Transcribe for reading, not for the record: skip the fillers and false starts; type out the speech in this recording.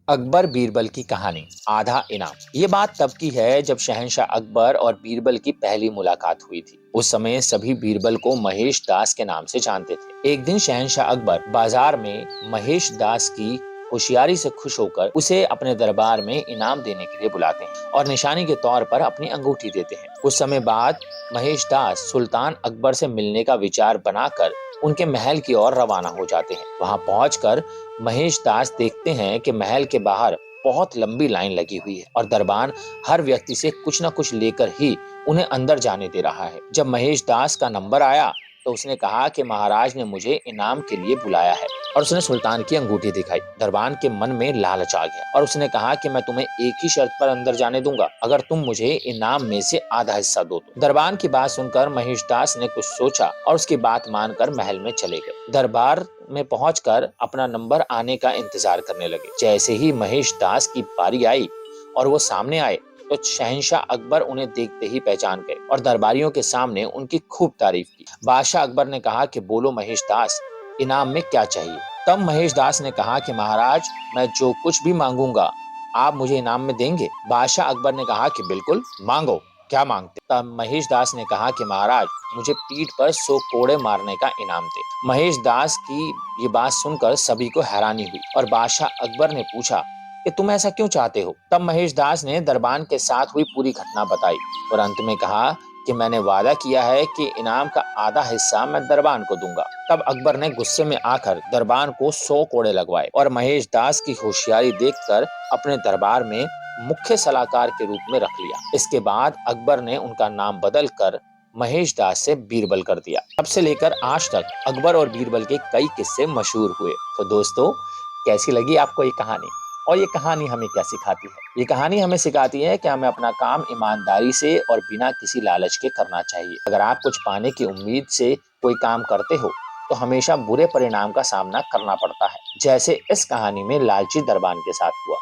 अकबर बीरबल की कहानी आधा इनाम। ये बात तब की है जब शहंशाह अकबर और बीरबल की पहली मुलाकात हुई थी। उस समय सभी बीरबल को महेश दास के नाम से जानते थे। एक दिन शहंशाह अकबर बाजार में महेश दास की होशियारी से खुश होकर उसे अपने दरबार में इनाम देने के लिए बुलाते हैं और निशानी के तौर पर अपनी अंगूठी देते हैं। कुछ समय बाद महेश दास सुल्तान अकबर से मिलने का विचार बनाकर उनके महल की ओर रवाना हो जाते हैं। वहां पहुंचकर महेश दास देखते हैं कि महल के बाहर बहुत लंबी लाइन लगी हुई है और दरबान हर व्यक्ति से कुछ न कुछ लेकर ही उन्हें अंदर जाने दे रहा है। जब महेश दास का नंबर आया तो उसने कहा कि महाराज ने मुझे इनाम के लिए बुलाया है और उसने सुल्तान की अंगूठी दिखाई। दरबान के मन में लालच आ गया और उसने कहा कि मैं तुम्हें एक ही शर्त पर अंदर जाने दूंगा, अगर तुम मुझे इनाम में से आधा हिस्सा दो तो। दरबान की बात सुनकर महेश दास ने कुछ सोचा और उसकी बात मानकर महल में चले गए। दरबार में पहुंचकर अपना नंबर आने का इंतजार करने लगे। जैसे ही महेश दास की बारी आई और वो सामने आए तो शहंशाह अकबर उन्हें देखते ही पहचान गए और दरबारियों के सामने उनकी खूब तारीफ की। बादशाह अकबर ने कहा कि बोलो महेश दास, इनाम में क्या चाहिए। तब महेश दास ने कहा कि महाराज, मैं जो कुछ भी मांगूंगा आप मुझे इनाम में देंगे। बादशाह अकबर ने कहा कि बिल्कुल, मांगो, क्या मांगते। तब महेश दास ने कहा कि महाराज, मुझे पीठ पर 100 कोड़े मारने का इनाम दे। महेश दास की ये बात सुनकर सभी को हैरानी हुई और बादशाह अकबर ने पूछा कि तुम ऐसा क्यों चाहते हो। तब महेश दास ने दरबान के साथ हुई पूरी घटना बताई और अंत में कहा कि मैंने वादा किया है कि इनाम का आधा हिस्सा मैं दरबान को दूंगा। तब अकबर ने गुस्से में आकर दरबान को 100 कोड़े लगवाए और महेश दास की होशियारी देखकर अपने दरबार में मुख्य सलाहकार के रूप में रख लिया। इसके बाद अकबर ने उनका नाम बदल कर महेश दास से बीरबल कर दिया। तब से लेकर आज तक अकबर और बीरबल के कई किस्से मशहूर हुए। तो दोस्तों, कैसी लगी आपको ये कहानी और ये कहानी हमें क्या सिखाती है? ये कहानी हमें सिखाती है कि हमें अपना काम ईमानदारी से और बिना किसी लालच के करना चाहिए। अगर आप कुछ पाने की उम्मीद से कोई काम करते हो तो हमेशा बुरे परिणाम का सामना करना पड़ता है, जैसे इस कहानी में लालची दरबान के साथ हुआ।